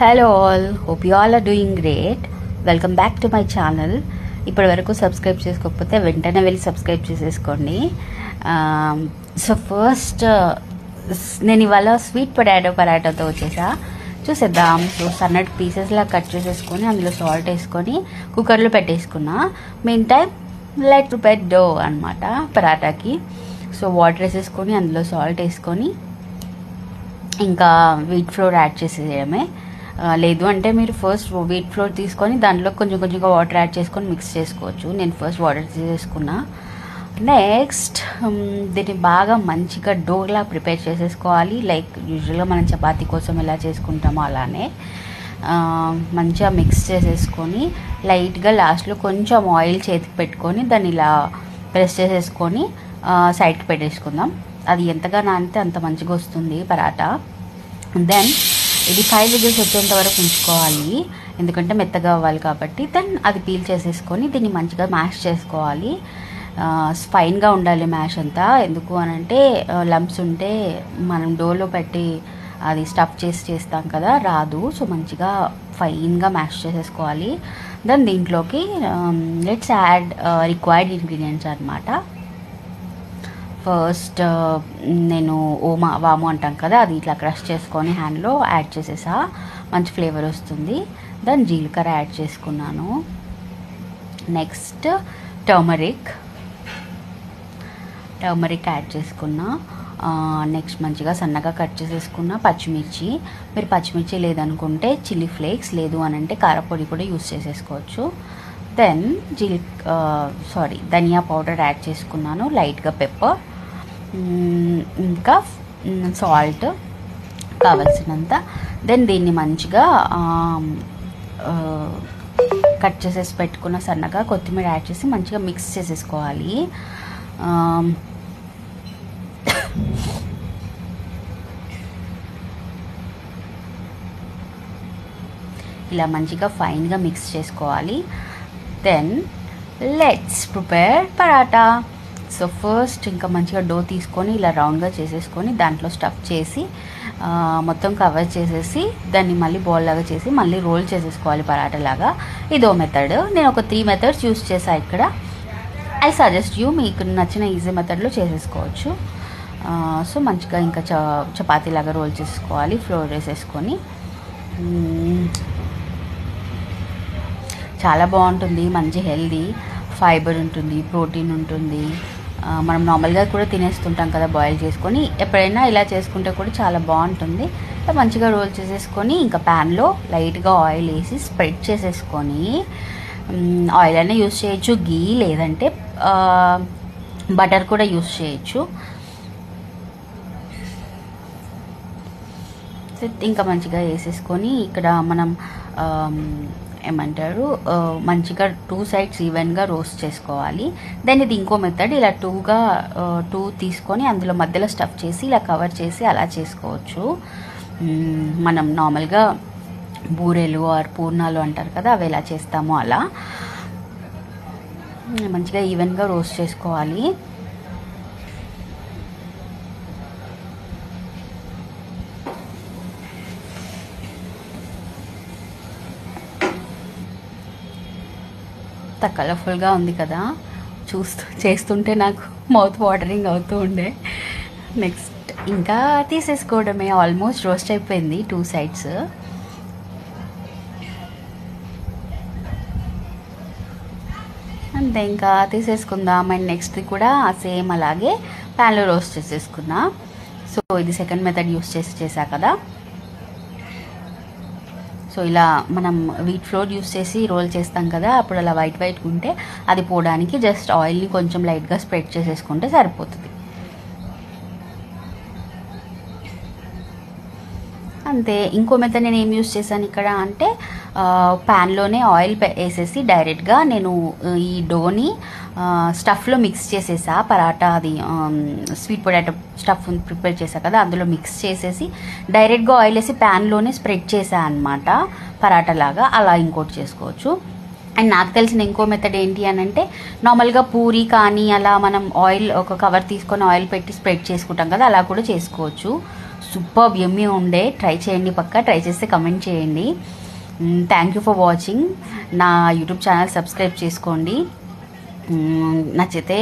Hello all, hope you all are doing great. Welcome back to my channel. ఇప్పటి వరకు subscribe చేసుకోకపోతే వెంటనే వెళ్ళి సబ్స్క్రైబ్ చేసేసుకోండి. సో ఫస్ట్ నేను ఇవాళ స్వీట్ పరాటోతో వచ్చేసా. చూసేద్దాం. సో సన్నటి పీసెస్లా కట్ చేసేసుకొని అందులో సాల్ట్ వేసుకొని కుక్కర్లో పెట్టేసుకున్నా. Main time light prepare dough అనమాట పరాటాకి. సో వాటర్ వేసేసుకొని అందులో సాల్ట్ వేసుకొని ఇంకా వీట్ ఫ్లోర్ యాడ్ చేసేయడమే. లేదు అంటే మీరు ఫస్ట్ వీట్ ఫ్లోర్ తీసుకొని దాంట్లో కొంచెం కొంచెంగా వాటర్ యాడ్ చేసుకొని మిక్స్ చేసుకోవచ్చు. నేను ఫస్ట్ వాటర్ తీసేసుకున్నా. నెక్స్ట్ దీన్ని బాగా మంచిగా డోలా ప్రిపేర్ చేసేసుకోవాలి. లైక్ యూజువల్గా మనం చపాతీ కోసం ఎలా చేసుకుంటామో అలానే మంచిగా మిక్స్ చేసేసుకొని లైట్గా లాస్ట్లో కొంచెం ఆయిల్ చేతికి పెట్టుకొని దాన్ని ఇలా ప్రెస్ చేసేసుకొని సైడ్కి పెట్టేసుకుందాం. అది ఎంతగా నానితే అంత మంచిగా వస్తుంది పరాటా. దెన్ ఇది 5 విజిల్స్ వచ్చేంత వరకు ఉంచుకోవాలి, ఎందుకంటే మెత్తగా అవ్వాలి కాబట్టి. దెన్ అది పీల్ చేసేసుకొని దీన్ని మంచిగా మ్యాష్ చేసుకోవాలి. ఫైన్గా ఉండాలి మ్యాష్ అంతా. ఎందుకు అనంటే లంప్స్ ఉంటే మనం డోలో పెట్టి అది స్టఫ్ చేస్తాం కదా, రాదు. సో మంచిగా ఫైన్గా మ్యాష్ చేసేసుకోవాలి. దెన్ దీంట్లోకి లెట్స్ యాడ్ రిక్వైర్డ్ ఇంగ్రీడియంట్స్ అనమాట. ఫస్ట్ నేను వాము అంటాం కదా, అది ఇట్లా క్రష్ చేసుకొని హ్యాండ్లో యాడ్ చేసేసా. మంచి ఫ్లేవర్ వస్తుంది. దాని జీలకర్ర యాడ్ చేసుకున్నాను. నెక్స్ట్ టర్మరిక్ యాడ్ చేసుకున్నా. నెక్స్ట్ మంచిగా సన్నగా కట్ చేసేసుకున్న పచ్చిమిర్చి. మీరు పచ్చిమిర్చి లేదనుకుంటే చిల్లీ ఫ్లేక్స్, లేదు అని అంటే కారపొడి కూడా యూస్ చేసేసుకోవచ్చు. దెన్ ధనియా పౌడర్ యాడ్ చేసుకున్నాను, లైట్గా పెప్పర్, ఇంకా సాల్ట్ కావాల్సినంత. దెన్ దీన్ని మంచిగా కట్ చేసేసి పెట్టుకున్న సన్నగా కొత్తిమీర యాడ్ చేసి మంచిగా మిక్స్ చేసేసుకోవాలి. ఇలా మంచిగా ఫైన్గా మిక్స్ చేసుకోవాలి. Then let's prepare paratha. So first ఇంకా మంచిగా డో తీసుకొని ఇలా రౌండ్గా చేసేసుకొని దాంట్లో స్టఫ్ చేసి మొత్తం కవర్ చేసేసి దాన్ని మళ్ళీ బాల్ లాగా చేసి మళ్ళీ రోల్ చేసేసుకోవాలి పరాటా లాగా. ఇదో మెథడ్. నేను ఒక 3 మెథడ్స్ యూస్ చేశాను ఇక్కడ. ఐ సజెస్ట్ యూ, మీకు నచ్చిన ఈజీ మెథడ్లో చేసేసుకోవచ్చు. సో మంచిగా ఇంకా చపాతీ లాగా రోల్ చేసుకోవాలి, ఫ్లోర్ వేసేసుకొని. చాలా బాగుంటుంది, మంచి హెల్దీ, ఫైబర్ ఉంటుంది, ప్రోటీన్ ఉంటుంది. మనం నార్మల్గా కూడా తినేస్తుంటాం కదా బాయిల్ చేసుకొని. ఎప్పుడైనా ఇలా చేసుకుంటే కూడా చాలా బాగుంటుంది. మంచిగా రోల్ చేసేసుకొని ఇంకా ప్యాన్లో లైట్గా ఆయిల్ వేసి స్ప్రెడ్ చేసేసుకొని, ఆయిల్ అయినా యూస్ చేయొచ్చు, గీ లేదంటే బటర్ కూడా యూస్ చేయొచ్చు. ఇంకా మంచిగా వేసేసుకొని ఇక్కడ మనం ఏమంటారు మంచిగా 2 సైడ్స్ ఈవెన్గా రోస్ట్ చేసుకోవాలి. దెన్ ఇది ఇంకో మెథడ్. ఇలా 2 తీసుకొని అందులో మధ్యలో స్టఫ్ చేసి ఇలా కవర్ చేసి అలా చేసుకోవచ్చు. మనం నార్మల్గా బూరెలు ఆర్ పూర్ణాలు అంటారు కదా, అవి ఎలా చేస్తామో అలా మంచిగా ఈవెన్గా రోస్ట్ చేసుకోవాలి. కలర్ఫుల్గా ఉంది కదా, చేస్తుంటే నాకు మౌత్ వాటరింగ్ అవుతూ ఉండే. నెక్స్ట్ ఇంకా తీసేసుకోవడమే. ఆల్మోస్ట్ రోస్ట్ అయిపోయింది 2 సైడ్స్. అంతే, ఇంకా తీసేసుకుందాం. అండ్ నెక్స్ట్ కూడా సేమ్ అలాగే ప్యాన్లో రోస్ట్ చేసేసుకున్నా. సో ఇది సెకండ్ మెథడ్ యూస్ చేసా కదా. సో ఇలా మనం వీట్ ఫ్లోర్ యూస్ చేసి రోల్ చేస్తాం కదా, అప్పుడు అలా వైట్ ఉంటే అది పోవడానికి జస్ట్ ఆయిల్ని కొంచెం లైట్గా స్ప్రెడ్ చేసేసుకుంటే సరిపోతుంది. అంతే. ఇంకో మెథడ్ నేను ఏం యూస్ చేశాను ఇక్కడ అంటే ప్యాన్లోనే ఆయిల్ వేసేసి డైరెక్ట్గా నేను ఈ డోని స్టఫ్లో మిక్స్ చేసేసా. పరాటా అది స్వీట్ పొటాటో స్టఫ్ ప్రిపేర్ చేసా కదా, అందులో మిక్స్ చేసేసి డైరెక్ట్గా ఆయిల్ వేసి ప్యాన్లోనే స్ప్రెడ్ చేసా అనమాట పరాటా లాగా. అలా ఇంకోటి చేసుకోవచ్చు. అండ్ నాకు తెలిసిన ఇంకో మెథడ్ ఏంటి అని అంటే నార్మల్గా పూరి కానీ అలా మనం ఆయిల్ ఒక కవర్ తీసుకొని ఆయిల్ పెట్టి స్ప్రెడ్ చేసుకుంటాం కదా, అలా కూడా చేసుకోవచ్చు. సూపర్ యమ్మీ ఉండే. ట్రై చేయండి, పక్కా ట్రై చేస్తే కమెంట్ చేయండి. Thank you for watching. నా యూట్యూబ్ ఛానల్ సబ్స్క్రైబ్ చేసుకోండి. నచ్చితే